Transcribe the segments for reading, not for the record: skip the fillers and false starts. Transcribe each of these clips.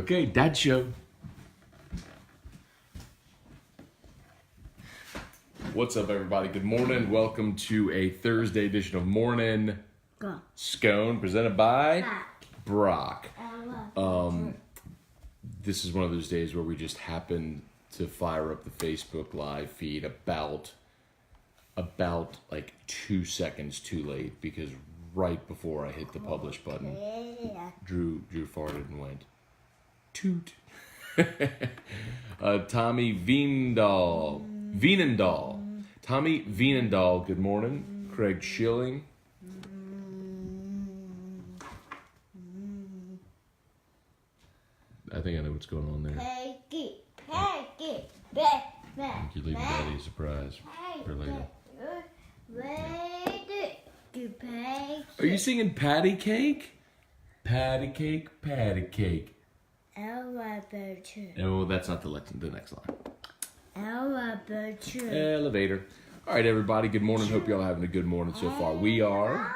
Okay, Dad Show. What's up, everybody? Good morning. Welcome to a Thursday edition of Morning Scone, presented by Brock. This is one of those days where we just happen to fire up the Facebook live feed about like 2 seconds too late, because right before I hit the publish button, Drew farted and went toot. Tommy Veenendahl. Tommy Veenendahl, good morning. Craig Schilling. I think I know what's going on there. Peggy. I think you're leaving Daddy a surprise for later. Are you singing Patty Cake? Patty Cake, Patty Cake. Elevator. No, that's not the next line. Elevator. Elevator. All right, everybody. Good morning. Hope y'all are having a good morning so far. We are.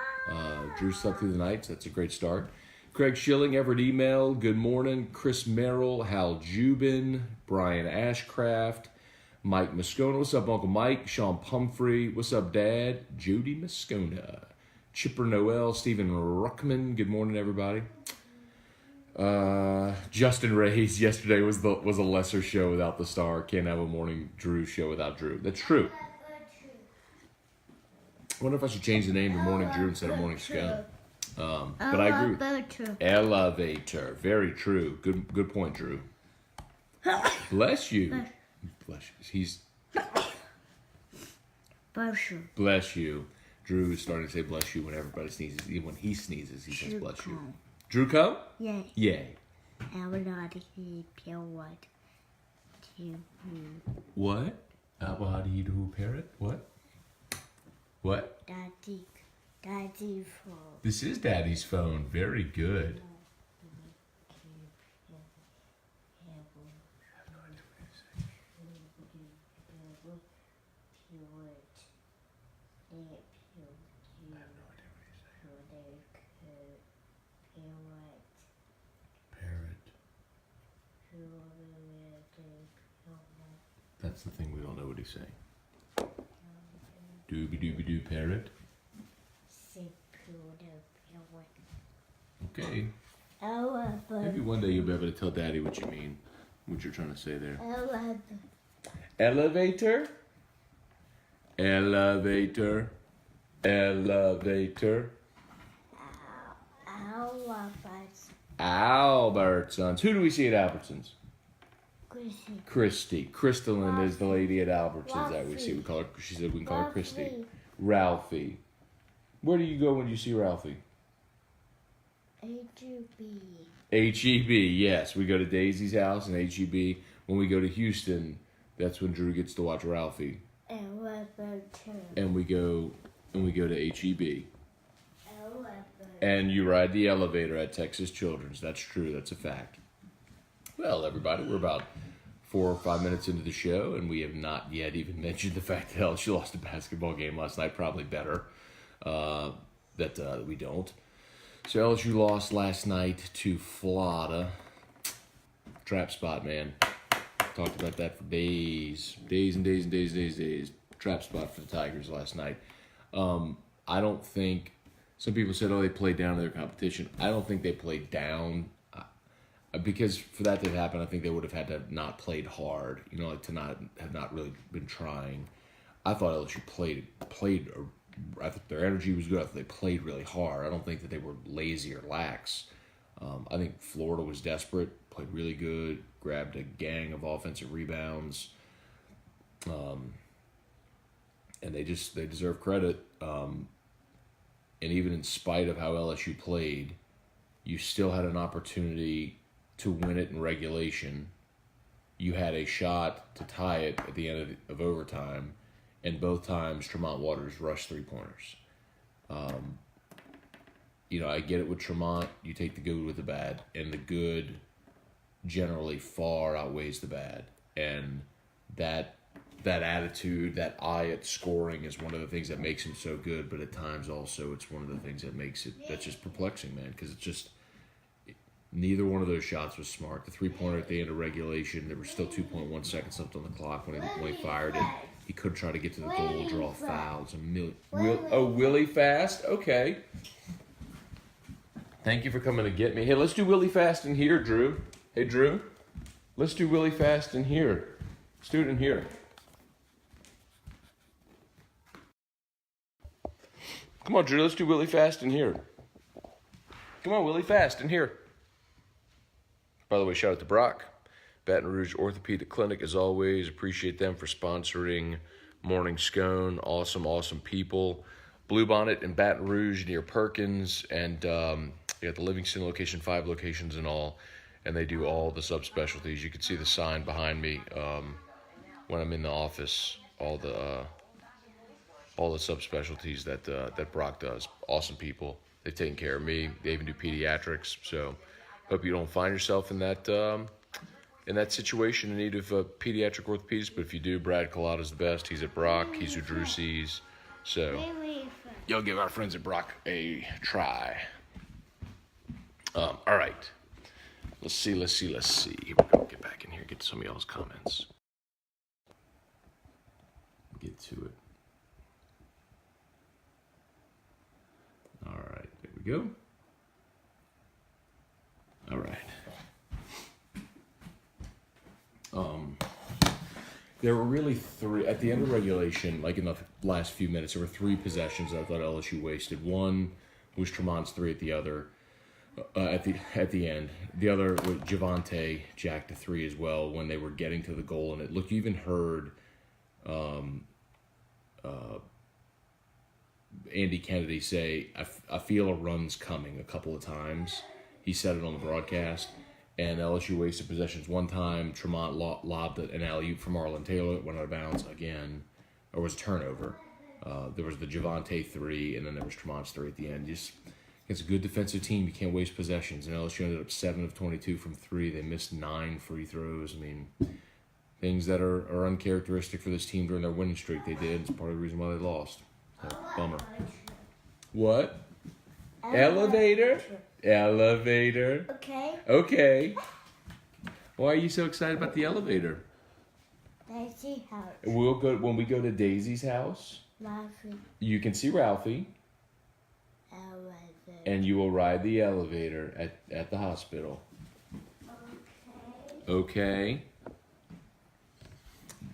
Drew slept through the night, so that's a great start. Craig Schilling, Everett Email, good morning. Chris Merrill, Hal Jubin, Brian Ashcraft, Mike Moscona. What's up, Uncle Mike? Sean Pumphrey. What's up, Dad? Jody Moscona. Chipper Noel, Stephen Ruckman. Good morning, everybody. Justin Ray's yesterday was a lesser show without the star. Can't have a morning Drew show without Drew. That's true. I wonder if I should change the name to Morning Drew instead of Morning Scone. But I agree with Elevator. Very true. Good point, Drew. Bless you. Bless you. Bless you. Drew is starting to say bless you when everybody sneezes. Even when he sneezes, he says bless you. Drew come? Yay. Yay. What? Abahadi parrot? What? What? Daddy phone. This is Daddy's phone. Very good. That's the thing we don't know what he's saying. Dooby-dooby-doo parrot. Okay. Maybe one day you'll be able to tell Daddy what you mean, what you're trying to say there. Elevator. Elevator. Elevator. Albertsons. Who do we see at Albertsons? Christy. Crystalline is the lady at Albertsons that we see. We call her. She said we can call her Christy. Ralphie. Where do you go when you see Ralphie? H-E-B. H-E-B, yes. We go to Daisy's house and H-E-B. When we go to Houston, that's when Drew gets to watch Ralphie. And we go to H-E-B. And you ride the elevator at Texas Children's. That's true. That's a fact. Well, everybody, we're about 4 or 5 minutes into the show, and we have not yet even mentioned the fact that LSU lost a basketball game last night. Probably better that we don't. So LSU lost last night to Florida. Trap spot, man. Talked about that for days. Trap spot for the Tigers last night. I don't think... Some people said, they played down to their competition. I don't think they played down. Because for that to happen, I think they would have had to have not played hard. Like to not have really been trying. I thought LSU played. I thought their energy was good. I thought they played really hard. I don't think that they were lazy or lax. I think Florida was desperate, played really good, grabbed a gang of offensive rebounds, and they deserve credit. And even in spite of how LSU played, you still had an opportunity to win it in regulation. You had a shot to tie it at the end of overtime, and both times Tremont Waters rushed 3-pointers. I get it with Tremont. You take the good with the bad, and the good generally far outweighs the bad. And that attitude, that eye at scoring is one of the things that makes him so good, but at times also it's one of the things that makes it, that's just perplexing, man, because it's just, Neither one of those shots was smart. The three-pointer at the end of regulation, there was still 2.1 seconds left on the clock when he fired it. He could try to get to the goal, draw fouls. Willie Fast? Okay. Thank you for coming to get me. Hey, let's do Willie Fast in here, Drew. Hey, Drew. Let's do Willie Fast in here. Let's do it in here. Come on, Drew. Let's do Willie Fast in here. Come on, Willie Fast in here. By the way, shout out to Brock. Baton Rouge Orthopedic Clinic, as always. Appreciate them for sponsoring Morning Scone. Awesome, awesome people. Bluebonnet in Baton Rouge near Perkins. And you got the Livingston location, 5 locations in all. And they do all the subspecialties. You can see the sign behind me when I'm in the office. All the subspecialties that Brock does. Awesome people. They've taken care of me. They even do pediatrics. So hope you don't find yourself in that situation in need of a pediatric orthopedist. But if you do, Brad Collada's the best. He's at Brock. He's who Drew sees. So you'll give our friends at Brock a try. All right. Let's see. Here we go. Get back in here. Get to some of y'all's comments. Get to it. All right. There we go. All right. There were really 3 at the end of regulation. Like in the last few minutes, there were 3 possessions that I thought LSU wasted. One was Tremont's 3 at the other. At the end, the other was Javonte jacked a 3 as well when they were getting to the goal, and it looked. You even heard Andy Kennedy say, "I feel a run's coming" a couple of times. He said it on the broadcast, and LSU wasted possessions one time. Tremont lobbed an alley-oop from Marlon Taylor, went out of bounds again, or was a turnover. There was the Javonte 3, and then there was Tremont's 3 at the end. Just it's a good defensive team. You can't waste possessions. And LSU ended up 7 of 22 from 3. They missed 9 free throws. I mean, things that are uncharacteristic for this team during their winning streak. They did. It's part of the reason why they lost. So, bummer. What? Elevator? Okay. Why are you so excited about the elevator? Daisy's house. We'll go when we go to Daisy's house. Ralphie. You can see Ralphie. Elevator. And you will ride the elevator at the hospital. Okay.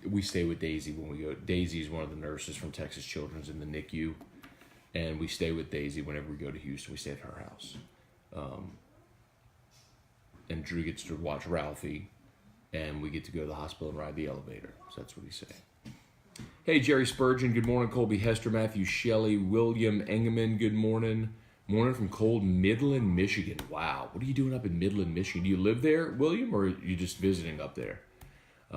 We stay with Daisy when we go. Daisy is one of the nurses from Texas Children's in the NICU. And we stay with Daisy whenever we go to Houston. We stay at her house. And Drew gets to watch Ralphie. And we get to go to the hospital and ride the elevator. So that's what he said. Hey, Jerry Spurgeon. Good morning. Colby Hester, Matthew Shelley, William Engeman. Good morning. Morning from cold Midland, Michigan. Wow. What are you doing up in Midland, Michigan? Do you live there, William, or are you just visiting up there?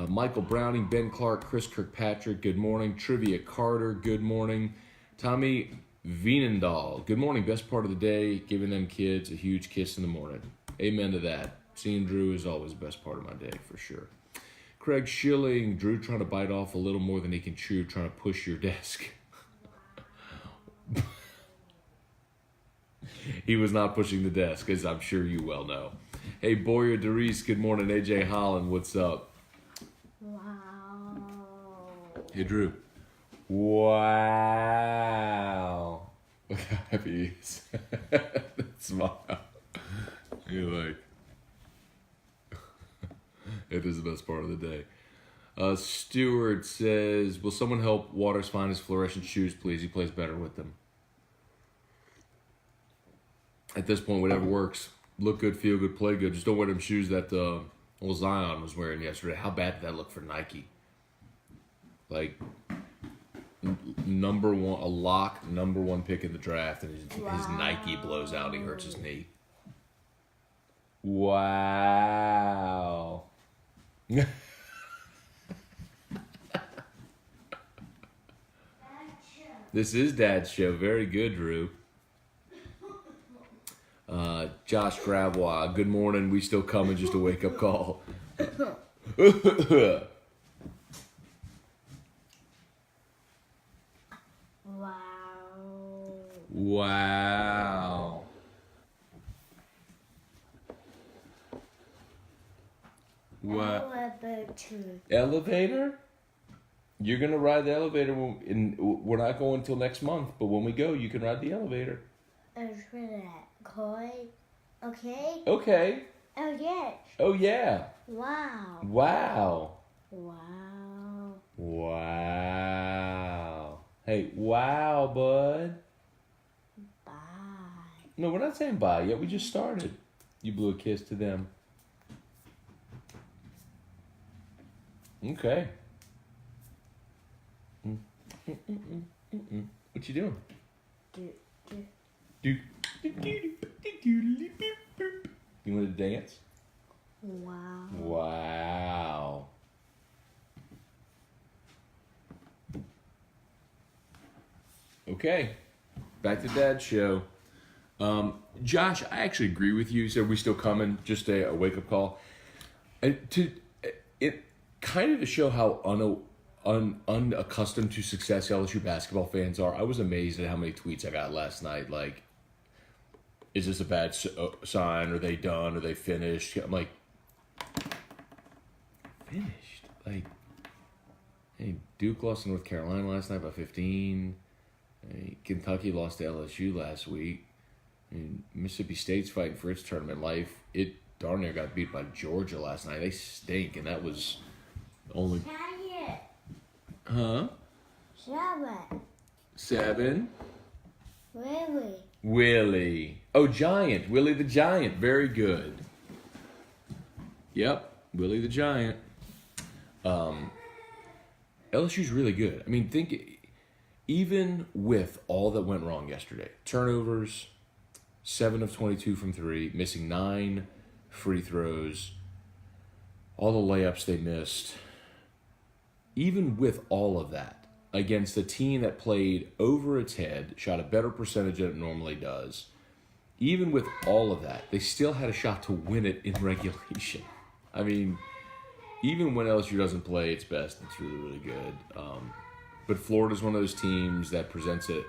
Michael Browning, Ben Clark, Chris Kirkpatrick. Good morning. Trivia Carter. Good morning. Tommy Vienendahl. Good morning. Best part of the day. Giving them kids a huge kiss in the morning. Amen to that. Seeing Drew is always the best part of my day, for sure. Craig Schilling. Drew trying to bite off a little more than he can chew, trying to push your desk. He was not pushing the desk, as I'm sure you well know. Hey, Boyer Derice. Good morning. AJ Holland. What's up? Wow. Hey, Drew. Wow. Look how happy he is. Smile. You're like, it is the best part of the day. Stewart says, will someone help Waters find his fluorescent shoes, please? He plays better with them. At this point, whatever works. Look good, feel good, play good. Just don't wear them shoes that old Zion was wearing yesterday. How bad did that look for Nike? Like, number one pick in the draft, and his Nike blows out and he hurts his knee. Wow. This is Dad's show. Very good, Drew. Josh Gravois, good morning. We still coming, just a wake-up call. Wow. What? Elevator. Elevator? You're going to ride the elevator. We're not going until next month, but when we go, you can ride the elevator. For that coin. Okay? Okay. Oh, yes. Oh, yeah. Wow. Wow. Wow. Wow. Hey, wow, bud. Bye. No, we're not saying bye yet. We just started. You blew a kiss to them. Okay. What you doing? Do. You want to dance? Wow. Wow. Okay. Back to Dad's show. Josh, I actually agree with you. You said we still coming. Just a wake-up call. And it kind of to show how unaccustomed to success LSU basketball fans are. I was amazed at how many tweets I got last night. Like, is this a bad sign? Are they done? Are they finished? I'm like, finished? Like, hey, Duke lost to North Carolina last night by 15. Hey, Kentucky lost to LSU last week. I mean, Mississippi State's fighting for its tournament life. It darn near got beat by Georgia last night. They stink, and that was only... Giant. Huh? 7. 7. Willie. Oh, Giant. Willie the Giant. Very good. Yep. Willie the Giant. LSU's really good. I mean, even with all that went wrong yesterday, turnovers, 7 of 22 from 3, missing 9 free throws, all the layups they missed, even with all of that, against a team that played over its head, shot a better percentage than it normally does, even with all of that, they still had a shot to win it in regulation. I mean, even when LSU doesn't play its best, it's really, really good. But Florida's one of those teams that presents a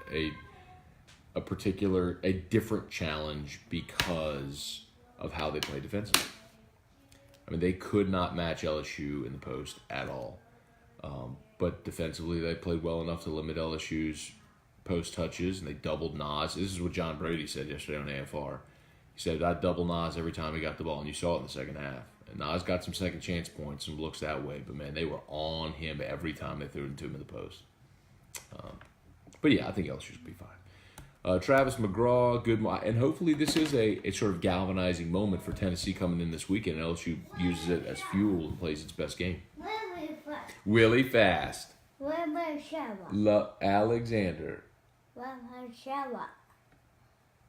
different challenge because of how they play defensively. I mean, they could not match LSU in the post at all. But defensively, they played well enough to limit LSU's post touches, and they doubled Nas. This is what John Brady said yesterday on AFR. He said, I double Nas every time he got the ball, and you saw it in the second half. And Nas got some second chance points and looks that way, but man, they were on him every time they threw it into him in the post. But yeah, I think LSU should be fine. Travis McGraw, good, and hopefully this is a sort of galvanizing moment for Tennessee coming in this weekend. LSU uses it as fuel and plays its best game. Willie Fast. Alexander.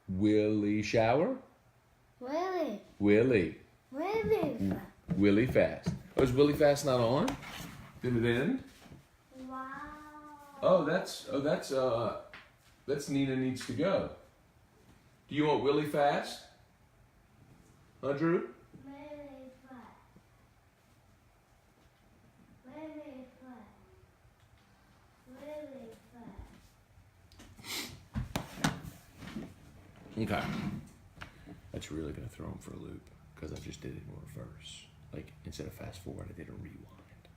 Willie Shower. Willie Fast. Oh, is Willie Fast not on? Did it end? Wow. That's Nina Needs to Go. Do you want Willie Fast? Huh, Drew? Okay. That's really going to throw him for a loop because I just did it in reverse. Like, instead of fast forward, I did a rewind.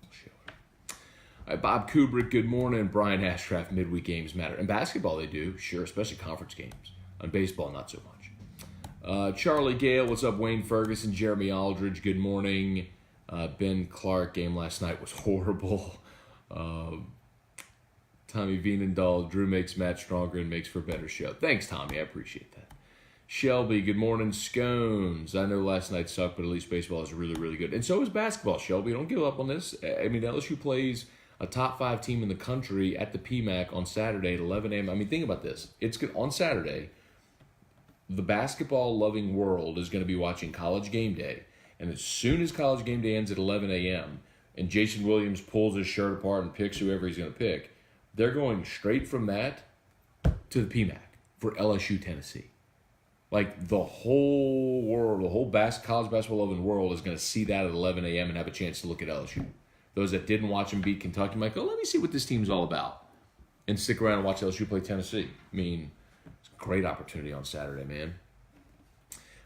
I'll show it. All right, Bob Kubrick, good morning. Brian Ashcraft, midweek games matter. In basketball, they do, sure, especially conference games. On baseball, not so much. Charlie Gale, what's up? Wayne Ferguson, Jeremy Aldridge, good morning. Ben Clark, game last night was horrible. Tommy Vienendahl, Drew makes Matt stronger and makes for a better show. Thanks, Tommy. I appreciate that. Shelby, good morning. Scones. I know last night sucked, but at least baseball is really, really good. And so is basketball, Shelby. Don't give up on this. I mean, LSU plays a top 5 team in the country at the PMAC on Saturday at 11 a.m. I mean, think about this. It's good on Saturday. The basketball-loving world is going to be watching College Game Day. And as soon as College Game Day ends at 11 a.m. and Jason Williams pulls his shirt apart and picks whoever he's going to pick, they're going straight from that to the PMAC for LSU Tennessee. Like, the whole world, the whole college basketball-loving world is going to see that at 11 a.m. and have a chance to look at LSU. Those that didn't watch them beat Kentucky might go, let me see what this team's all about, and stick around and watch LSU play Tennessee. I mean, it's a great opportunity on Saturday, man.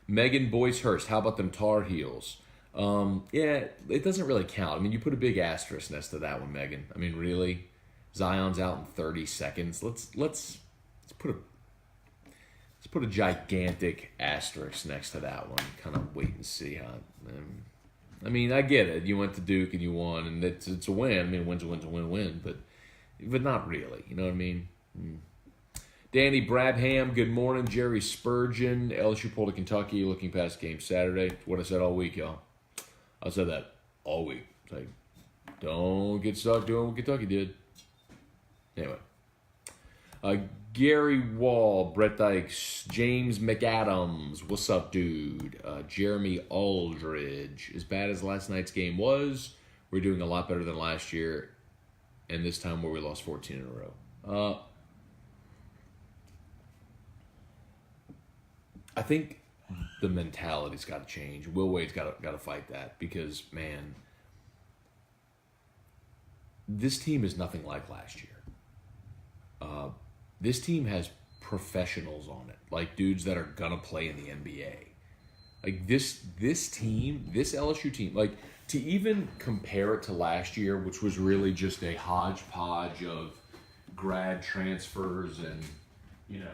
Megan Boyce-Hurst, how about them Tar Heels? Yeah, it doesn't really count. I mean, you put a big asterisk next to that one, Megan. I mean, really? Zion's out in 30 seconds. Let's put a gigantic asterisk next to that one. Kind of wait and see how. I mean, I get it. You went to Duke and you won, and it's a win. I mean, a win's a win, but not really. You know what I mean? Danny Brabham, good morning. Jerry Spurgeon, LSU pulled to Kentucky, looking past game Saturday. It's what I said all week, y'all. I said that all week. It's like, don't get stuck doing what Kentucky did. Anyway. Gary Wall, Brett Dykes, James McAdams, what's up, dude? Jeremy Aldridge, as bad as last night's game was, we're doing a lot better than last year, and this time where we lost 14 in a row. I think the mentality's got to change. Will Wade's got to fight that because, man, this team is nothing like last year. This team has professionals on it, like dudes that are gonna play in the NBA. Like this team, this LSU team, like to even compare it to last year, which was really just a hodgepodge of grad transfers and, you know.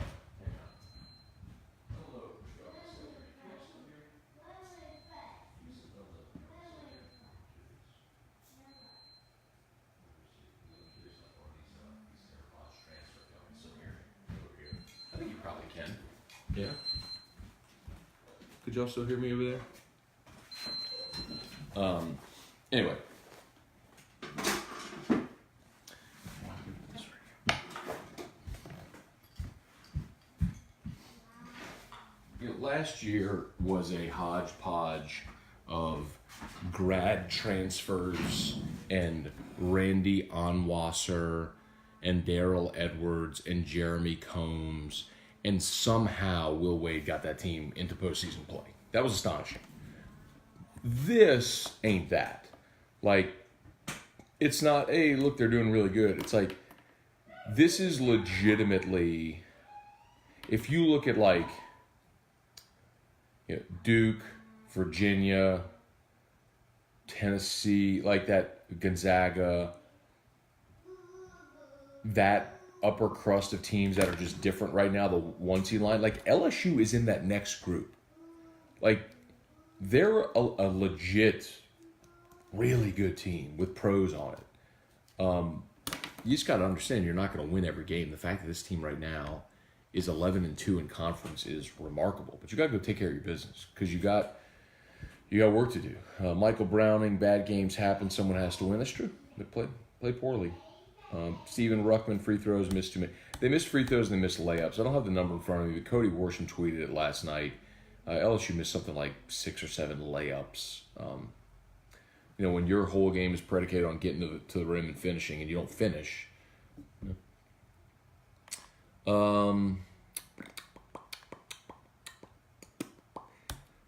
Yeah. Could y'all still hear me over there? Anyway. Last year was a hodgepodge of grad transfers and Randy Onwasser and Daryl Edwards and Jeremy Combs. And somehow Will Wade got that team into postseason play. That was astonishing. This ain't that. Like, it's not, hey, look, they're doing really good. It's like, this is legitimately, if you look at like, you know, Duke, Virginia, Tennessee, like that, Gonzaga, that upper crust of teams that are just different right now, the 1 seed line, like LSU is in that next group. Like, they're a legit, really good team with pros on it. You just got to understand you're not going to win every game. The fact that this team right now is 11-2 in conference is remarkable. But you got to go take care of your business because you got work to do. Michael Browning, bad games happen. Someone has to win. That's true. They play poorly. Steven Ruckman, free throws, missed too many. They missed free throws and they missed layups. I don't have the number in front of me, but Cody Worsham tweeted it last night. LSU missed something like 6 or 7 layups. You know, when your whole game is predicated on getting to the rim and finishing, and you don't finish. Don,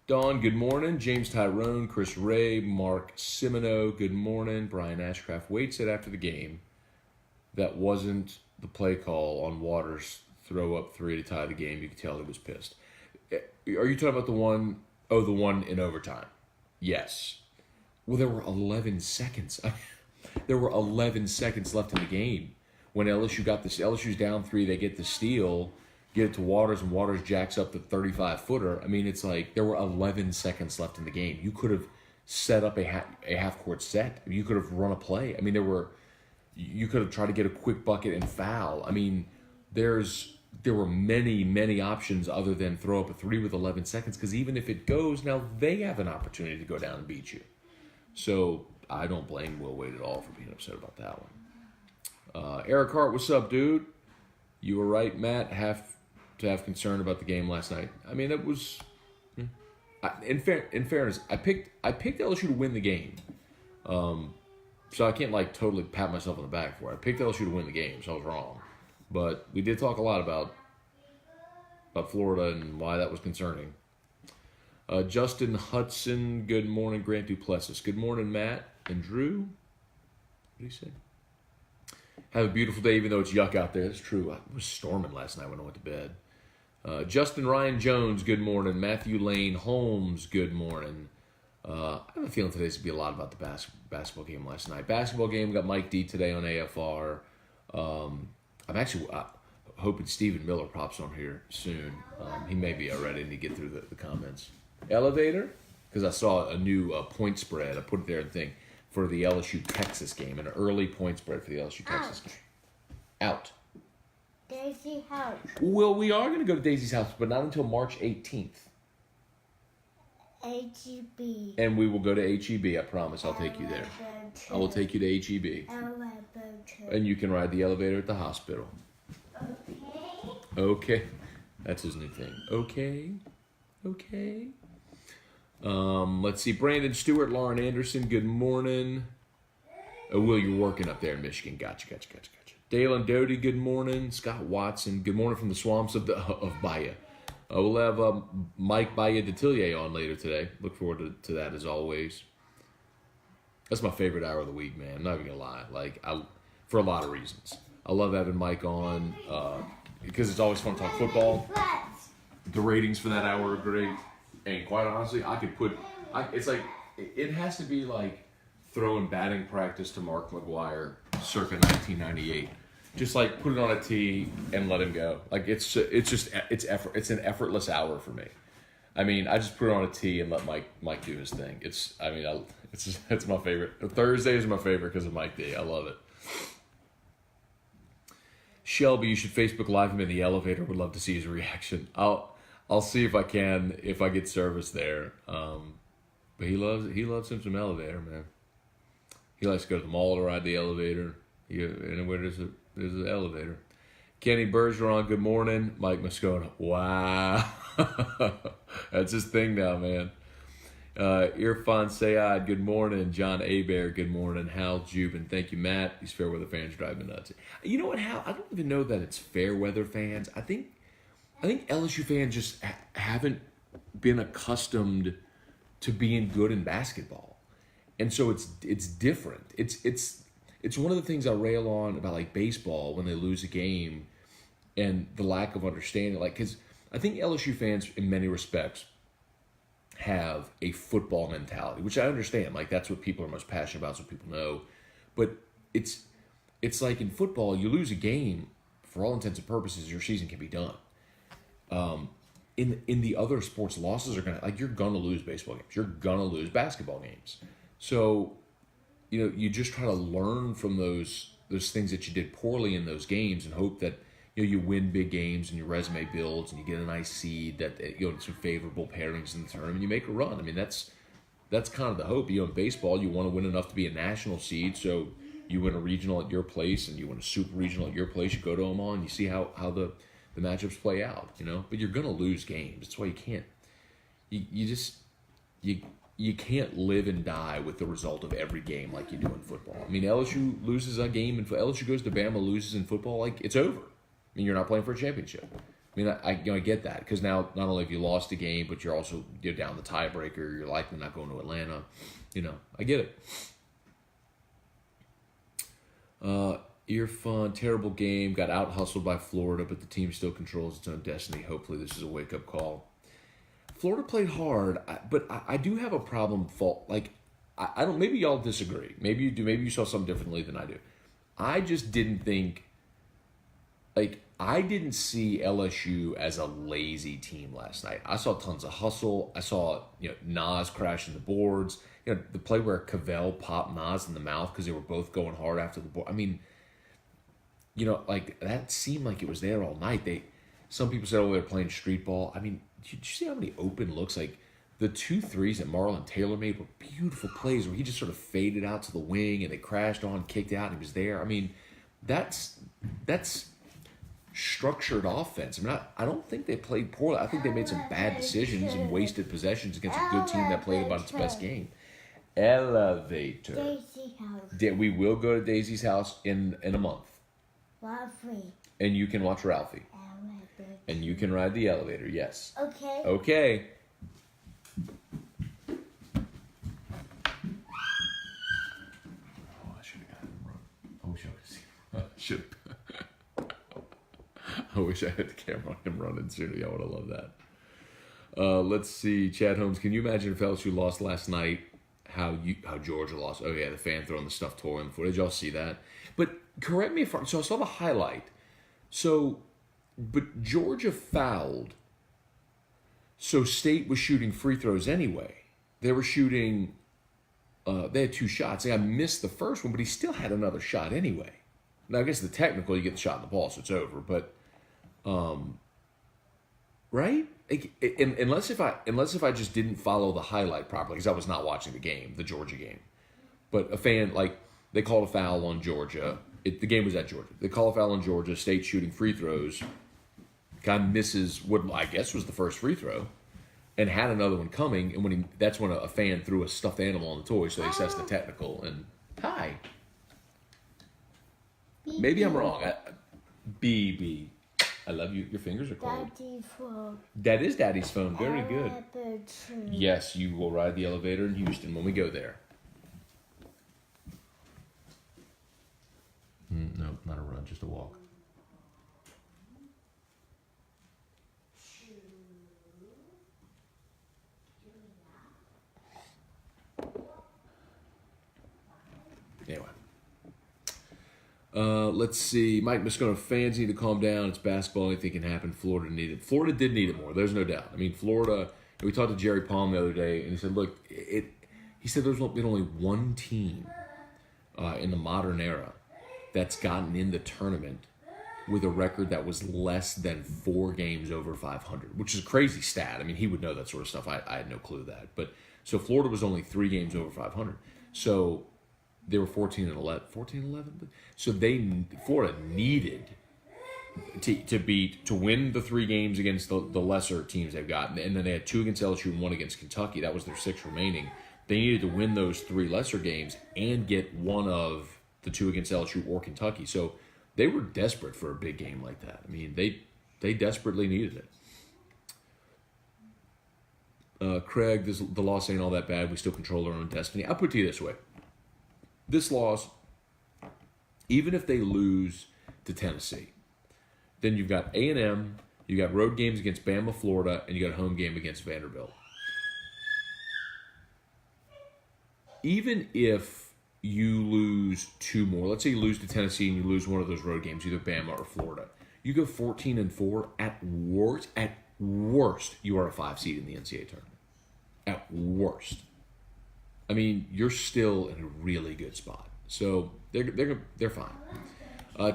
good morning. James Tyrone, Chris Ray, Mark Simino, good morning. Brian Ashcraft. Wade said after the game that wasn't the play call on Waters' throw up 3 to tie the game. You could tell he was pissed. Are you talking about the one in overtime? Yes. Well, there were 11 seconds. There were 11 seconds left in the game. When LSU's down 3, they get the steal, get it to Waters, and Waters jacks up the 35-footer. I mean, it's like there were 11 seconds left in the game. You could have set up a half-court set. You could have run a play. I mean, you could have tried to get a quick bucket and foul. I mean, there were many options other than throw up a 3 with 11 seconds, because even if it goes, now they have an opportunity to go down and beat you. So I don't blame Will Wade at all for being upset about that one. Eric Hart, what's up, dude? You were right, Matt. Have concern about the game last night. I mean, it was. In fairness, I picked LSU to win the game. So I can't totally pat myself on the back for it. I picked LSU to win the game, so I was wrong. But we did talk a lot about Florida and why that was concerning. Justin Hudson, good morning. Grant Duplessis, good morning, Matt and Drew. What did he say? Have a beautiful day, even though it's yuck out there. That's true. It was storming last night when I went to bed. Justin Ryan Jones, good morning. Matthew Lane Holmes, good morning. I have a feeling today's going to be a lot about the basketball game last night. Basketball game, got Mike D today on AFR. I'm actually hoping Stephen Miller pops on here soon. He may be already to get through the comments. Elevator? Because I saw a new point spread. I put it there and thing for the LSU-Texas game, an early point spread for the LSU-Texas game. Out. Daisy house. Well, we are going to go to Daisy's house, but not until March 18th. HEB. And we will go to HEB, I promise. I'll take you there. I will take you to HEB. And you can ride the elevator at the hospital. Okay. Okay. That's his new thing. Okay. Okay. Let's see. Brandon Stewart, Lauren Anderson, good morning. Oh, Will, you're working up there in Michigan. Gotcha. Dalen Doty, good morning. Scott Watson, good morning from the swamps of Bahia. We'll have Mike Bahia Detillier on later today. Look forward to that as always. That's my favorite hour of the week, man. I'm not even gonna lie. For a lot of reasons. I love having Mike on because it's always fun to talk football. The ratings for that hour are great, and quite honestly, it has to be like throwing batting practice to Mark McGuire circa 1998. Just like put it on a tee and let him go. Like it's effort. It's an effortless hour for me. I mean, I just put it on a tee and let Mike do his thing. It's my favorite. Thursday is my favorite because of Mike D. I love it. Shelby, you should Facebook Live him in the elevator. Would love to see his reaction. I'll see if I can, if I get service there. But he loves him some elevator, man. He likes to go to the mall to ride the elevator. Anywhere there's an elevator. Kenny Bergeron, good morning. Mike Moscona, wow. That's his thing now, man. Irfan Sayad, good morning. John Abear, good morning. Hal Jubin, thank you, Matt. These fair weather fans drive me nuts. You know what, Hal? I don't even know that it's fair weather fans. I think LSU fans just haven't been accustomed to being good in basketball, and so it's different. It's one of the things I rail on about like baseball when they lose a game, and the lack of understanding. Like, because I think LSU fans, in many respects, have a football mentality, which I understand. Like, that's what people are most passionate about, so people know. But it's like in football, you lose a game, for all intents and purposes, your season can be done. In the other sports, losses are you're gonna lose baseball games. You're gonna lose basketball games. So, you just try to learn from those things that you did poorly in those games and hope that you win big games and your resume builds and you get a nice seed that some favorable pairings in the tournament. You make a run. I mean, that's kind of the hope. In baseball, you want to win enough to be a national seed, so you win a regional at your place and you win a super regional at your place. You go to Omaha and you see how the matchups play out. But you're gonna lose games. That's why you can't. You can't live and die with the result of every game like you do in football. I mean, LSU loses a game, and LSU goes to Bama, loses in football, like it's over. I mean, you're not playing for a championship. I mean, I get that because now not only have you lost a game, but you're also down the tiebreaker. You're likely not going to Atlanta. I get it. Irfan, terrible game. Got out hustled by Florida, but the team still controls its own destiny. Hopefully, this is a wake up call. Florida played hard, but I do have a problem. I don't. Maybe y'all disagree. Maybe you do. Maybe you saw something differently than I do. I just didn't think. I didn't see LSU as a lazy team last night. I saw tons of hustle. I saw Nas crashing the boards. The play where Cavell popped Nas in the mouth because they were both going hard after the board. I mean, that seemed like it was there all night. Some people said, they're playing street ball. I mean, did you see how many open looks? Like the 2 threes that Marlon Taylor made were beautiful plays where he just sort of faded out to the wing and they crashed on, kicked out, and he was there. I mean, that's structured offense. I mean, I don't think they played poorly. I think they made some bad decisions and wasted possessions against a good team that played about its best game. Elevator. Daisy house. We will go to Daisy's house in a month. Ralphie. And you can watch Ralphie. Elevator. And you can ride the elevator, yes. Okay. Okay. I should have got him wrong. I wish I could see him. I wish I had the camera on him running sooner. I would have loved that. Let's see. Chad Holmes, can you imagine if LSU lost last night? How Georgia lost? Oh yeah, the fan throwing the stuffed toy on the floor. Did y'all see that? But correct me if so. I saw the highlight. So, but Georgia fouled. So State was shooting free throws anyway. They were shooting. They had 2 shots. I missed the first one, but he still had another shot anyway. Now I guess the technical, you get the shot in the ball, so it's over. But, right? Unless if I just didn't follow the highlight properly, because I was not watching the game, the Georgia game. But a fan, like, they called a foul on Georgia. The game was at Georgia. They call a foul on Georgia. State shooting free throws. Guy misses what I guess was the first free throw, and had another one coming. And that's when a fan threw a stuffed animal on the toy, so they assessed the technical. And hi, maybe I'm wrong. BB, I love you. Your fingers are cold. Daddy's phone. That is Daddy's phone. Very good. Elevator. Yes, you will ride the elevator in Houston when we go there. No, not a run, just a walk. Anyway. Let's see. Mike Moscona, fans need to calm down. It's basketball. Anything can happen. Florida needed it. Florida did need it more. There's no doubt. I mean, Florida, we talked to Jerry Palm the other day, and he said, look, he said there's been only one team in the modern era that's gotten in the tournament with a record that was less than 4 games over 500, which is a crazy stat. I mean, he would know that sort of stuff. I had no clue of that. But so Florida was only 3 games over 500. So they were 14 and 11. 14 and 11? So Florida needed to win the 3 games against the lesser teams they've got. And then they had 2 against LSU and 1 against Kentucky. That was their 6 remaining. They needed to win those 3 lesser games and get one of the 2 against LSU or Kentucky. So they were desperate for a big game like that. I mean, they desperately needed it. Craig, the loss ain't all that bad. We still control our own destiny. I'll put it to you this way. This loss, even if they lose to Tennessee, then you've got A&M, you got road games against Bama, Florida, and you got a home game against Vanderbilt. Even if you lose 2 more, let's say you lose to Tennessee and you lose one of those road games, either Bama or Florida, you go 14-4. At worst, you are a 5 seed in the NCAA tournament. At worst. I mean, you're still in a really good spot. So they're fine.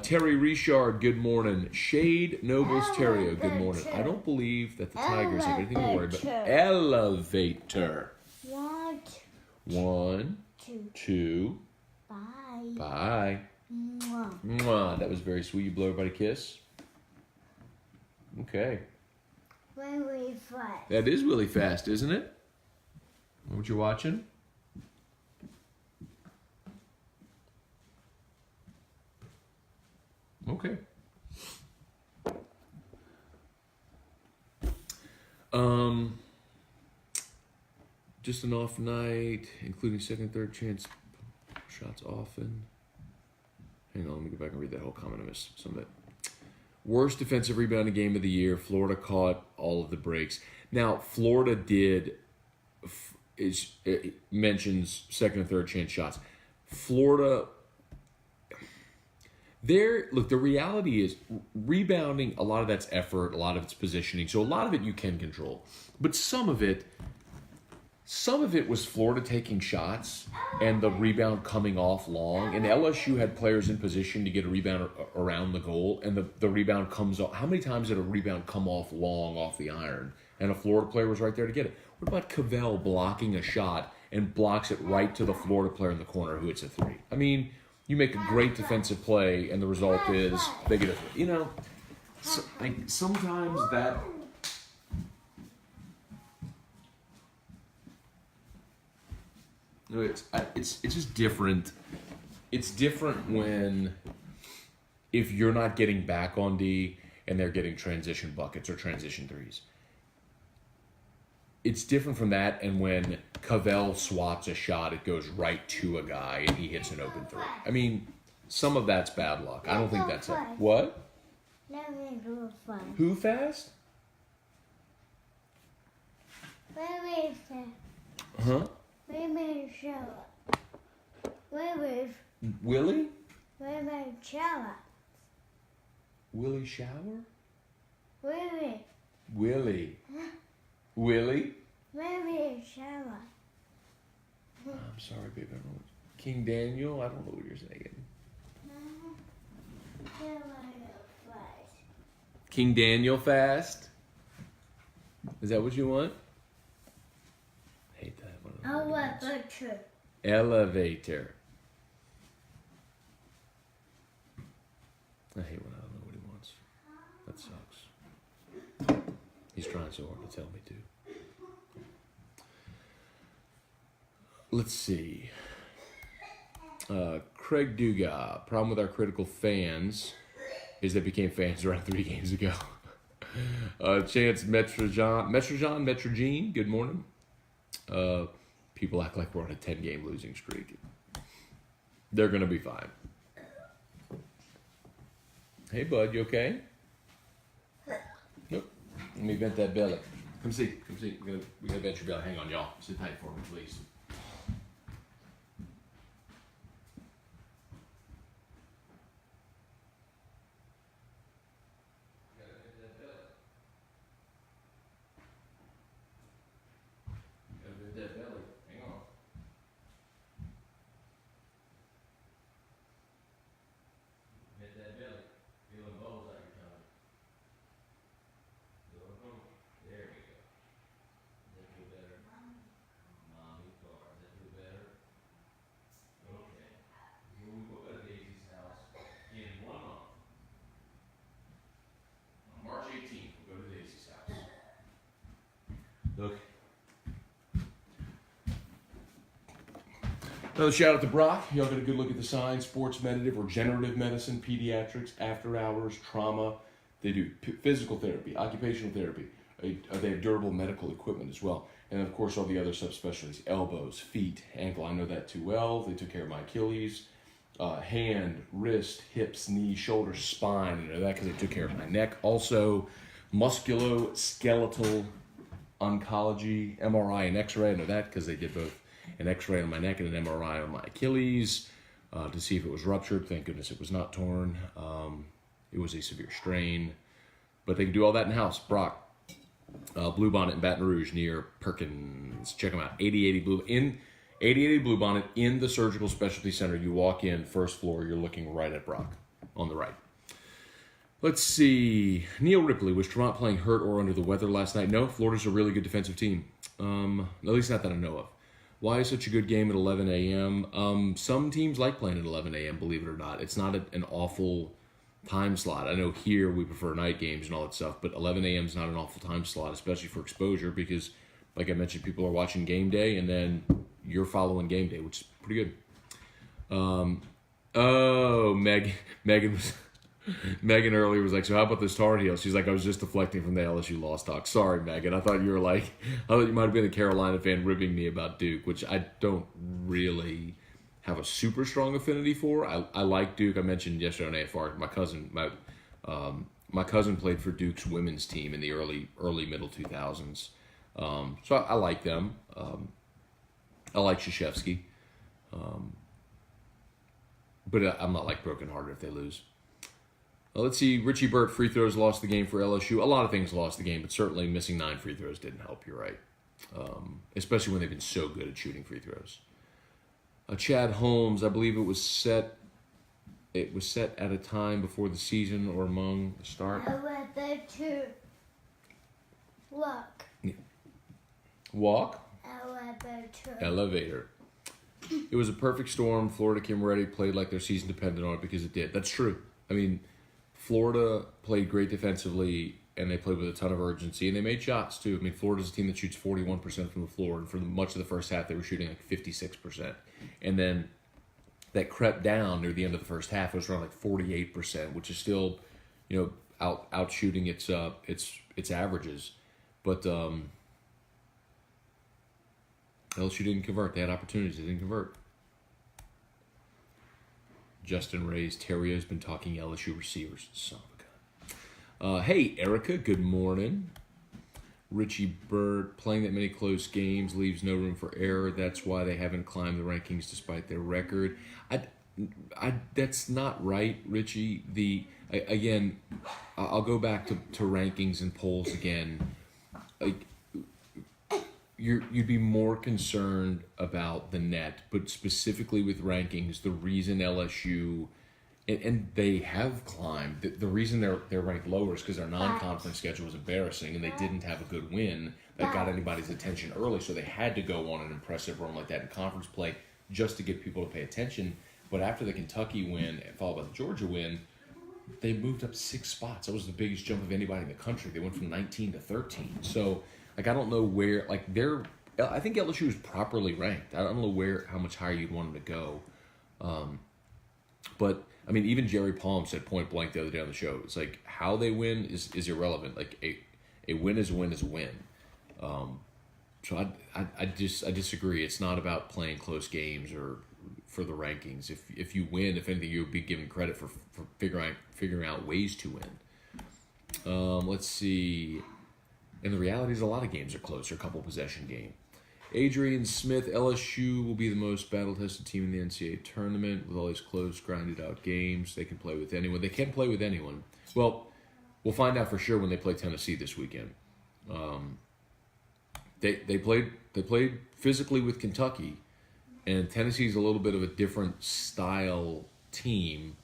Terry Richard, good morning. Shade Nobles Terrio, good morning. I don't believe that the Tigers have anything to worry about. Elevator. 1, 2. Bye. Bye. Mwah. Mwah. That was very sweet. You blow everybody a kiss. Okay. Really fast. That is really fast, isn't it? What you watching? Okay. Just an off night, including second and third chance shots often. Hang on, let me go back and read that whole comment. I missed some of it. Worst defensive rebounding game of the year. Florida caught all of the breaks. Now, Florida it mentions second and third chance shots. Florida, the reality is rebounding, a lot of that's effort, a lot of it's positioning. So a lot of it you can control. But some of it was Florida taking shots and the rebound coming off long. And LSU had players in position to get a rebound around the goal, and the rebound comes off. How many times did a rebound come off long off the iron? And a Florida player was right there to get it. What about Cavell blocking a shot and blocks it right to the Florida player in the corner who hits a 3? I mean, you make a great defensive play, and the result is they get a 3. You know, sometimes that... It's just different. It's different if you're not getting back on D and they're getting transition buckets or transition threes. It's different from that, and when Cavell swats a shot, it goes right to a guy and he hits an open 3. I mean, some of that's bad luck. I don't think that's it. What? Let me go fast. Who fast? Let me fast. Huh? Let me shower. Let me Willie? shower. Willie shower? Let me Willie. Willie? shower. I'm sorry, babe. I don't know. King Daniel? I don't know what you're saying. Let me go fast. King Daniel fast? Is that what you want? I hate that one. I want butter. Elevator. I hate when I don't know what he wants. That sucks. He's trying so hard to tell me to. Let's see. Craig Dugas. Problem with our critical fans is they became fans around 3 games ago. Chance Metrojean, good morning. People act like we're on a 10-game losing streak. They're going to be fine. Hey, bud, you okay? Nope. Let me vent that belly. Come see. We gotta vent your belly. Hang on, y'all. Sit tight for me, please. Look. Another shout out to Brock. Y'all got a good look at the signs: sports meditative, regenerative medicine, pediatrics, after hours, trauma. They do physical therapy, occupational therapy. They have durable medical equipment as well. And of course, all the other subspecialties: elbows, feet, ankle. I know that too well. They took care of my Achilles, hand, wrist, hips, knee, shoulder, spine. I know that because they took care of my neck. Also, musculoskeletal oncology, MRI and X-ray. I know that because they did both an X-ray on my neck and an MRI on my Achilles to see if it was ruptured. Thank goodness it was not torn. It was a severe strain, but they can do all that in house. Brock, Blue Bonnet in Baton Rouge near Perkins. Check them out. 8080 Blue Bonnet in the surgical specialty center. You walk in, first floor. You're looking right at Brock on the right. Let's see. Neil Ripley, was Tremont playing hurt or under the weather last night? No, Florida's a really good defensive team. At least not that I know of. Why is such a good game at 11 a.m.? Some teams like playing at 11 a.m., believe it or not. It's not an awful time slot. I know here we prefer night games and all that stuff, but 11 a.m. is not an awful time slot, especially for exposure because, like I mentioned, people are watching game day and then you're following game day, which is pretty good. Megan was... Megan earlier was like, so how about this Tar Heel? She's like, I was just deflecting from the LSU loss talk. Sorry, Megan. I thought you might have been a Carolina fan ribbing me about Duke, which I don't really have a super strong affinity for. I like Duke. I mentioned yesterday on AFR, my cousin played for Duke's women's team in the early middle 2000s. So I like them. I like Krzyzewski. But I'm not like brokenhearted if they lose. Let's see. Richie Burt, free throws lost the game for LSU. A lot of things lost the game, but certainly missing 9 free throws didn't help. You're right. Especially when they've been so good at shooting free throws. Chad Holmes, I believe it was set at a time before the season or among the start. I want that to walk. Yeah. Walk? I want that to Elevator. It was a perfect storm. Florida came ready, played like their season depended on it because it did. That's true. I mean, Florida played great defensively, and they played with a ton of urgency, and they made shots, too. I mean, Florida's a team that shoots 41% from the floor, and for much of the first half, they were shooting like 56%. And then that crept down near the end of the first half. It was around like 48%, which is still, out shooting its averages. But LSU didn't convert. They had opportunities. They didn't convert. Justin Ray's Terrio's been talking LSU receivers. Son of a gun. Hey, Erica, good morning. Richie Bird, playing that many close games leaves no room for error. That's why they haven't climbed the rankings despite their record. That's not right, Richie. I'll go back to rankings and polls again. Like, you'd be more concerned about the net, but specifically with rankings, the reason LSU and they have climbed. The reason they're ranked lower is because their non-conference schedule was embarrassing, and they didn't have a good win that got anybody's attention early. So they had to go on an impressive run like that in conference play just to get people to pay attention. But after the Kentucky win, followed by the Georgia win, they moved up 6 spots. That was the biggest jump of anybody in the country. They went from 19 to 13. So I don't know where I think LSU is properly ranked. I don't know how much higher you'd want them to go. But I mean, even Jerry Palm said point blank the other day on the show. It's like how they win is irrelevant. Like a win is a win is a win. So I disagree. It's not about playing close games or for the rankings. If you win, if anything, you'll be given credit for figuring out ways to win. Let's see. And the reality is a lot of games are close. They're a couple possession game. Adrian Smith, LSU will be the most battle-tested team in the NCAA tournament with all these close, grinded-out games. They can play with anyone. They can play with anyone. Well, we'll find out for sure when they play Tennessee this weekend. They played physically with Kentucky, and Tennessee's a little bit of a different style team.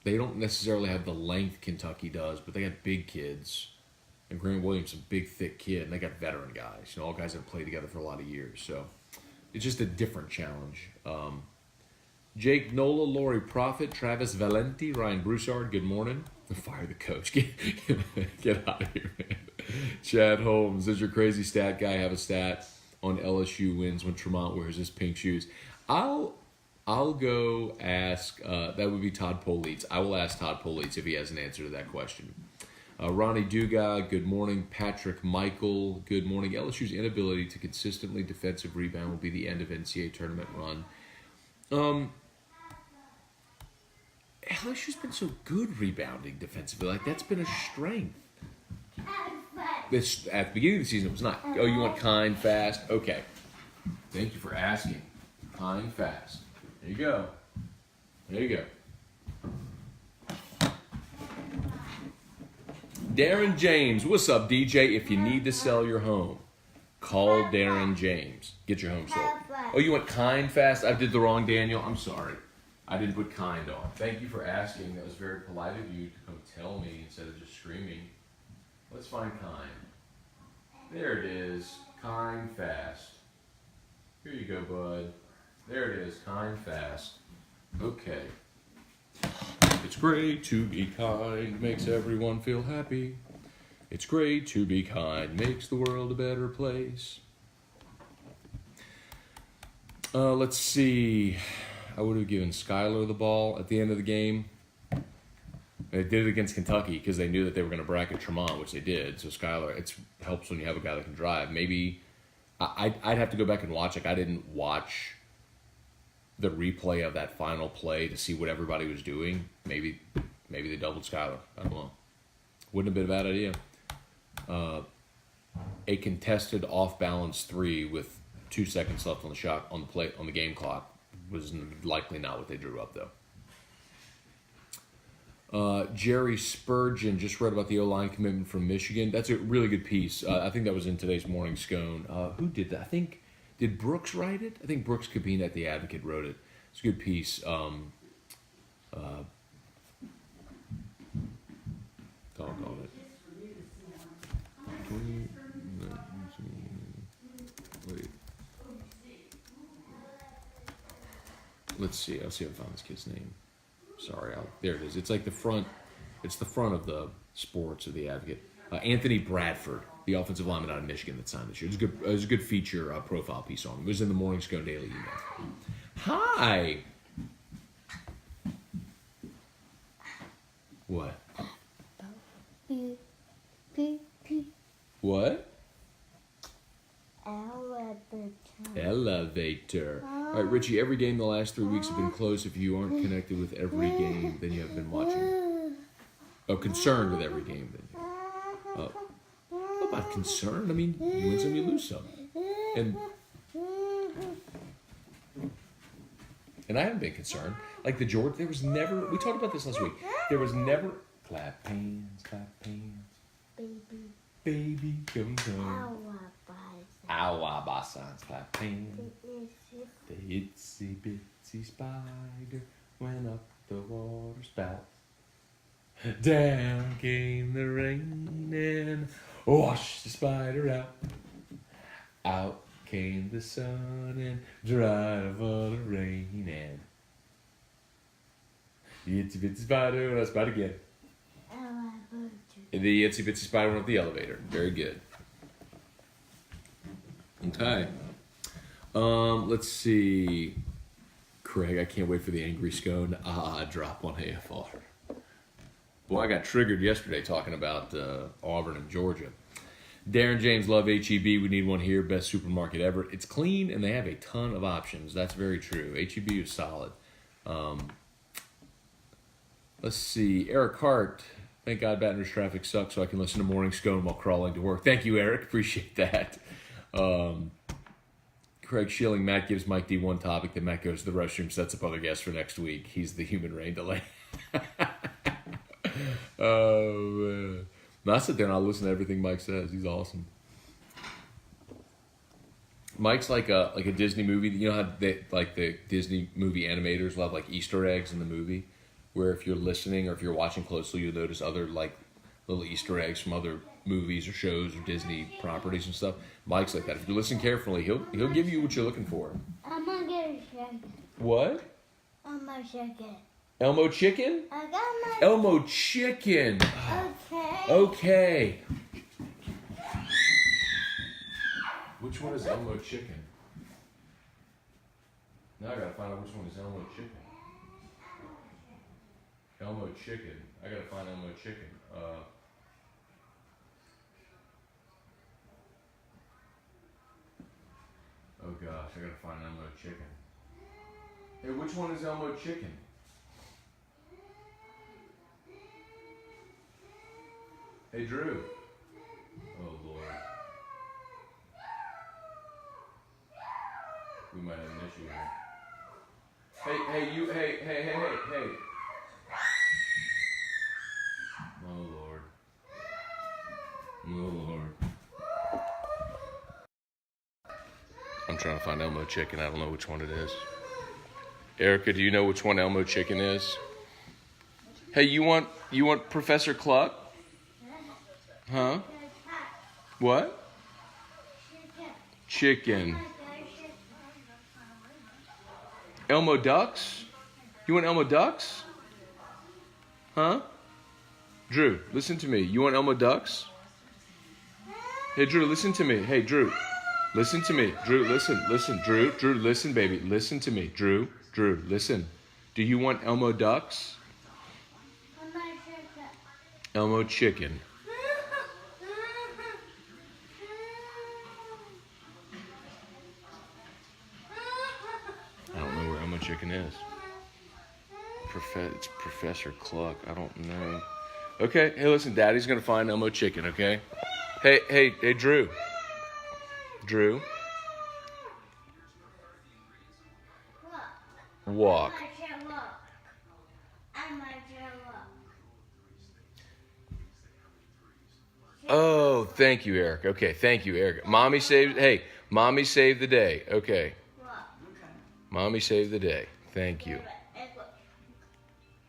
They don't necessarily have the length Kentucky does, but they got big kids. And Grant Williams, a big, thick kid, and they got veteran guys. All guys that have played together for a lot of years. So it's just a different challenge. Jake Nola, Lori Prophet, Travis Valenti, Ryan Broussard, good morning. Fire the coach. Get out of here, man. Chad Holmes, does your crazy stat guy have a stat on LSU wins when Tremont wears his pink shoes? I'll go ask, that would be Todd Polites. I will ask Todd Polites if he has an answer to that question. Ronnie Duga, good morning. Patrick Michael, good morning. LSU's inability to consistently defensive rebound will be the end of NCAA tournament run. LSU's been so good rebounding defensively. Like, that's been a strength. This, at the beginning of the season, it was not. Oh, you want kind, fast? Okay. Thank you for asking. Kind, fast. There you go. There you go. Darren James, what's up, DJ? If you need to sell your home, call Darren James. Get your home sold. Oh, you want kind, fast? I did the wrong, Daniel. I'm sorry. I didn't put kind on. Thank you for asking. That was very polite of you to come tell me instead of just screaming. Let's find kind. There it is. Kind, fast. Here you go, bud. There it is. Kind, fast. Okay. It's great to be kind, makes everyone feel happy. It's great to be kind, makes the world a better place. Let's see. I would have given Skylar the ball at the end of the game. They did it against Kentucky because they knew that they were going to bracket Tremont, which they did. So Skylar, it helps when you have a guy that can drive. Maybe I'd have to go back and watch. Like, I didn't watch the replay of that final play to see what everybody was doing. Maybe they doubled Skylar. I don't know. Wouldn't have been a bad idea. A contested off-balance 3 with 2 seconds left on the shot on the game clock was likely not what they drew up, though. Jerry Spurgeon just read about the O-line commitment from Michigan. That's a really good piece. I think that was in today's morning Scone. Who did that? Did Brooks write it? I think Brooks Cabine at The Advocate wrote it. It's a good piece. Doggone it. Wait. Let's see. I'll see if I found this kid's name. Sorry, there it is. It's like the front. It's the front of the sports of The Advocate. Anthony Bradford, the offensive lineman out of Michigan that signed this year. It was a good feature profile piece on him. It was in the Morning Scone Daily email. Hi. What? What? Elevator. All right, Richie, every game the last 3 weeks have been close. If you aren't connected with every game, then you have been watching. Oh, concerned with every game. Not about concerned. I mean, you win some, you lose some. And I haven't been concerned. Like the George, there was never, we talked about this last week. There was never, clap hands, baby, come down. Ow, by signs, clap hands. The itsy bitsy spider went up the water spout. Down came the rain and washed the spider out. Out came the sun and dried up all the rain and the itsy bitsy spider went up the spout again. And the itsy bitsy spider went up the elevator. Very good. Okay. Let's see. Craig, I can't wait for the angry Scone drop on AFR. Boy, I got triggered yesterday talking about Auburn and Georgia. Darren James, love HEB. We need one here. Best supermarket ever. It's clean and they have a ton of options. That's very true. HEB is solid. Let's see. Eric Hart. Thank God Baton Rouge traffic sucks so I can listen to Morning Scone while crawling to work. Thank you, Eric. Appreciate that. Craig Schilling. Matt gives Mike D one topic. Then Matt goes to the restroom, sets up other guests for next week. He's the human rain delay. Oh, man. No, I sit there and I'll listen to everything Mike says. He's awesome. Mike's like a Disney movie. You know how the Disney movie animators love like Easter eggs in the movie, where if you're listening or if you're watching closely, you'll notice other like little Easter eggs from other movies or shows or Disney properties and stuff. Mike's like that. If you listen carefully, he'll give you what you're looking for. I'm gonna get a chicken. What? I'm a chicken. Elmo chicken? I got my Elmo chicken. Okay. Which one is Elmo chicken? Now I gotta find out which one is Elmo chicken. Elmo chicken. I gotta find Elmo chicken. Oh gosh, I gotta find Elmo chicken. Hey, which one is Elmo chicken? Hey, Drew. Oh, Lord. We might have an issue here. Hey. Oh, Lord. I'm trying to find Elmo chicken. I don't know which one it is. Erica, do you know which one Elmo chicken is? Hey, you want Professor Cluck? Huh? What? Chicken. Elmo ducks? You want Elmo ducks? Huh? Drew, listen to me. You want Elmo ducks? Hey, Drew, listen to me. Hey, Drew, listen to me. Drew, listen. Drew, listen, baby. Listen to me. Drew, listen. Do you want Elmo ducks? Elmo chicken. I don't know where Elmo chicken is. It's Professor Cluck. I don't know. Okay, hey, listen, Daddy's gonna find Elmo chicken, okay? Hey, Drew. Walk. Oh, thank you, Eric. Okay, thank you, Eric. Mommy saved the day. Okay. Mommy saved the day. Thank you.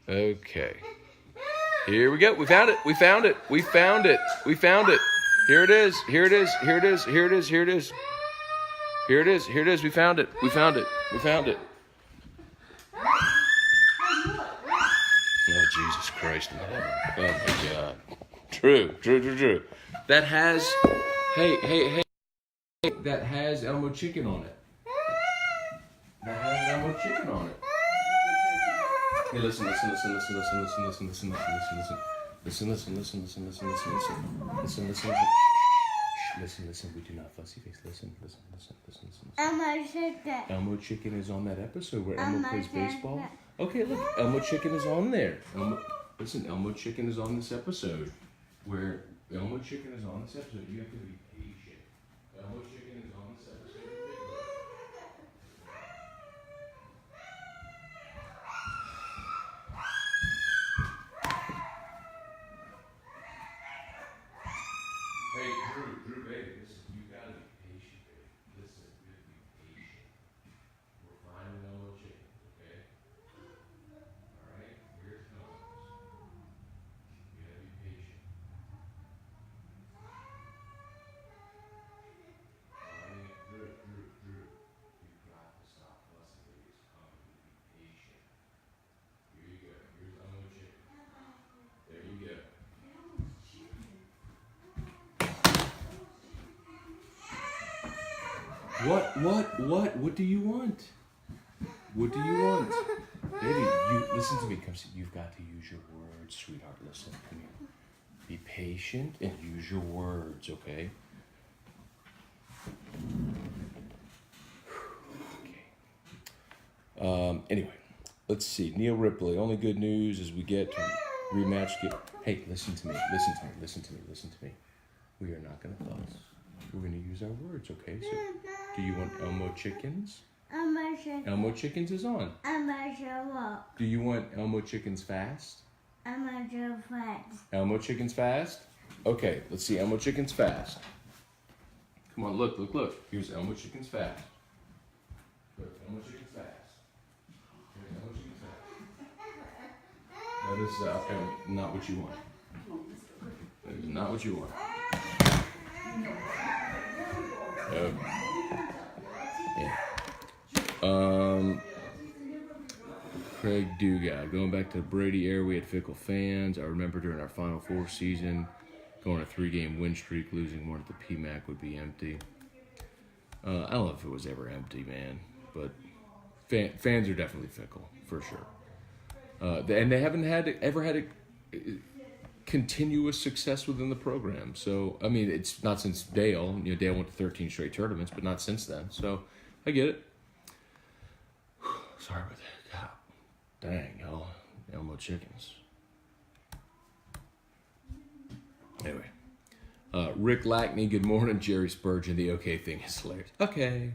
Okay. Here we go. We found it. Here it is. We found it. Oh, Jesus Christ. Oh, my God. True. That has, hey. That has Elmo chicken on it. Hey, listen. Listen. Listen. We do not fussy face. Listen. Elmo chicken. Elmo chicken is on that episode where Elmo plays baseball. Okay, look, Elmo chicken is on there. Listen, Elmo Chicken is on this episode. Where Elmo Chicken is on this episode, you have to be patient. Elmo Chicken is on this episode. Hey, Drew, baby, listen, you gotta be patient, baby. Listen, you have to be patient. We're finding Elmo Chicken, okay? Alright, here it comes. You gotta be patient. Drew, you've got to stop fussing, baby. It's coming. Be patient. Here you go. Here's Elmo Chicken. There you go. What do you want? What do you want? Baby, you listen to me. Come see. You've got to use your words, sweetheart. Listen, come here. Be patient and use your words, okay? Okay. Anyway, let's see. Neil Ripley. Only good news is we get to rematch. Hey, listen to me. Listen to me. We are not gonna fuss. We're gonna use our words, okay? So, do you want Elmo Chickens? Elmo Chicken. Elmo Chickens is on. Elmo Chicken. Do you want Elmo Chickens fast? Elmo Chicken. Elmo Chickens fast? Okay, let's see Elmo Chickens fast. Come on, look. Here's Elmo Chickens fast. Look, Elmo Chickens fast. Here's Elmo Chickens fast. That is okay, not what you want. That is not what you want. Okay. Yeah. Craig Dugas. Going back to the Brady era, we had fickle fans. I remember during our Final Four season, going a 3-game win streak, losing one at the PMAC would be empty. I don't know if it was ever empty, man, but fans are definitely fickle, for sure. And they haven't ever had a continuous success within the program. So, I mean, it's not since Dale. You know, Dale went to 13 straight tournaments, but not since then. So, I get it. Sorry about that. God, dang, Elmo Chickens. Anyway. Rick Lackney, good morning. Jerry Spurgeon, the okay thing is hilarious. Okay.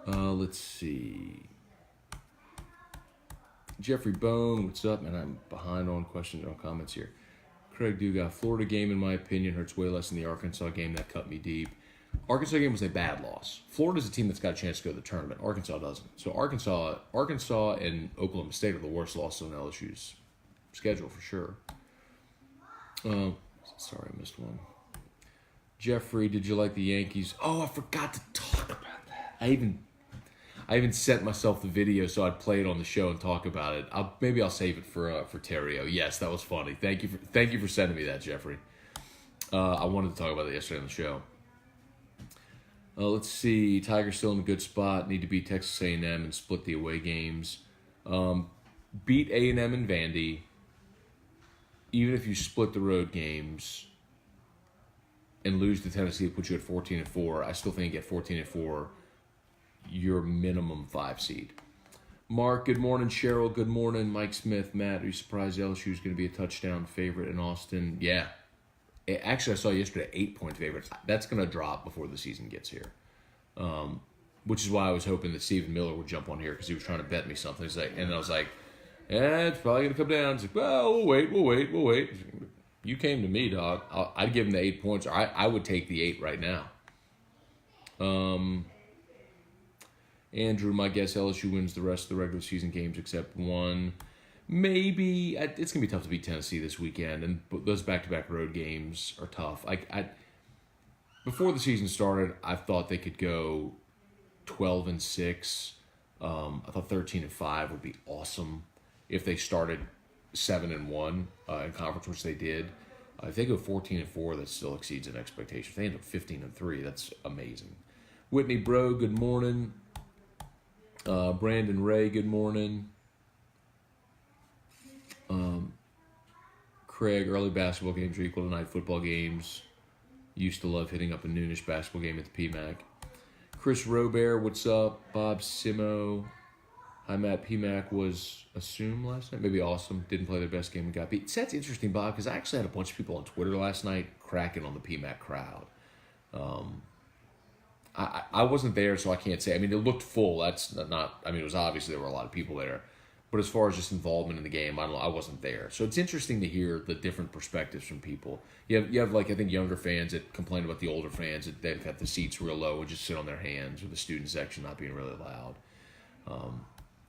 Let's see. Jeffrey Bone, what's up? Man, I'm behind on questions or comments here. Craig Dugas, Florida game, in my opinion, hurts way less than the Arkansas game. That cut me deep. Arkansas game was a bad loss. Florida's a team that's got a chance to go to the tournament. Arkansas doesn't. So Arkansas and Oklahoma State are the worst losses on LSU's schedule for sure. Sorry, I missed one. Jeffrey, did you like the Yankees? Oh, I forgot to talk about that. I even sent myself the video so I'd play it on the show and talk about it. Maybe I'll save it for Terrio. Yes, that was funny. Thank you for sending me that, Jeffrey. I wanted to talk about it yesterday on the show. Let's see. Tigers still in a good spot. Need to beat Texas A&M and split the away games. Beat A&M and Vandy. Even if you split the road games and lose to Tennessee, it puts you at 14-4. I still think at 14-4, you're minimum 5 seed. Mark, good morning. Cheryl, good morning. Mike Smith, Matt, are you surprised LSU is going to be a touchdown favorite in Austin? Yeah. Actually, I saw yesterday 8-point favorites. That's going to drop before the season gets here, which is why I was hoping that Stephen Miller would jump on here because he was trying to bet me something. And I was like, it's probably going to come down. He's like, well, we'll wait. You came to me, dog. I'd give him the 8 points. Or I would take the 8 right now. Andrew, my guess, LSU wins the rest of the regular season games except one. Maybe. It's going to be tough to beat Tennessee this weekend, and those back-to-back road games are tough. Before the season started, I thought they could go 12-6. I thought 13-5 would be awesome if they started 7-1 in conference, which they did. If they go 14-4, that still exceeds an expectation. If they end up 15-3, that's amazing. Whitney Bro, good morning. Brandon Ray, good morning. Craig, early basketball games are equal to night football games. Used to love hitting up a noonish basketball game at the PMAC. Chris Robert, what's up? Bob Simo. Hi, Matt. PMAC was assumed last night. Maybe awesome. Didn't play their best game and got beat. So that's interesting, Bob, because I actually had a bunch of people on Twitter last night cracking on the PMAC crowd. I wasn't there, so I can't say. I mean, it looked full. That's not. I mean, it was obviously there were a lot of people there. But as far as just involvement in the game, I wasn't there. So it's interesting to hear the different perspectives from people. You have like, I think, younger fans that complain about the older fans that they've got the seats real low and just sit on their hands, or the student section not being really loud.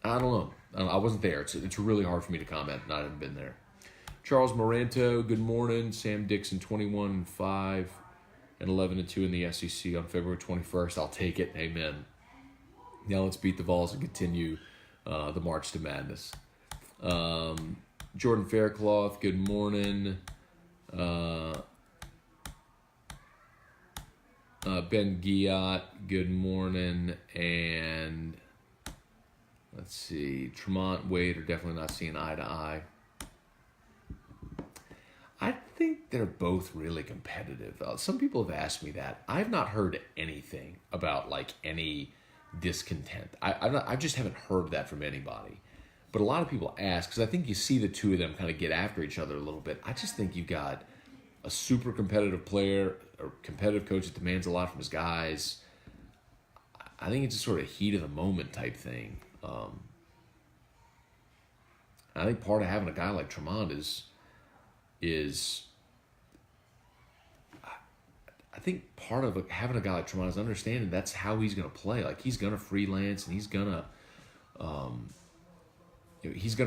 I don't know. I wasn't there. It's really hard for me to comment, not having been there. Charles Moranto, good morning. Sam Dixon, 21-5 and 11-2 in the SEC on February 21st. I'll take it. Amen. Now let's beat the Vols and continue the march to madness. Jordan Faircloth, good morning. Ben Giat, good morning. And let's see, Tremont, Wade are definitely not seeing eye to eye. I think they're both really competitive. Some people have asked me that. I've not heard anything about like any discontent. I just haven't heard that from anybody. But a lot of people ask, because I think you see the two of them kind of get after each other a little bit. I just think you've got a super competitive player, a competitive coach that demands a lot from his guys. I think it's a sort of heat of the moment type thing. I think part of having a guy like Tremont is I think part of having a guy like Tremont is understanding that's how he's going to play. Like, he's going to freelance and he's going to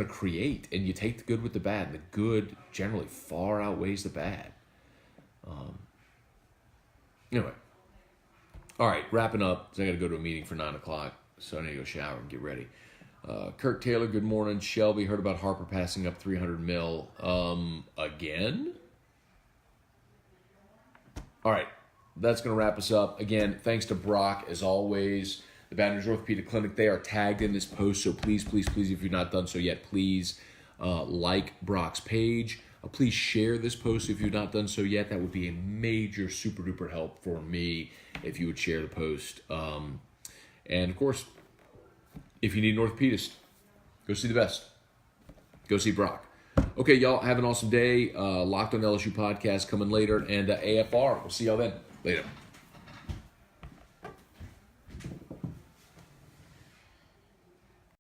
create. And you take the good with the bad, and the good generally far outweighs the bad. Anyway, all right, wrapping up. So I got to go to a meeting for 9 o'clock, so I need to go shower and get ready. Kirk Taylor, good morning. Shelby, heard about Harper passing up $300 million again? All right, that's going to wrap us up. Again, thanks to Brock, as always. The Baton Rouge Orthopedic Clinic, they are tagged in this post, so please, please, please, if you've not done so yet, please like Brock's page. Please share this post if you've not done so yet. That would be a major super-duper help for me if you would share the post. And, of course, if you need an orthopedist, go see the best. Go see Brock. Okay, y'all, have an awesome day. Locked on LSU podcast coming later, and AFR. We'll see y'all then. Later.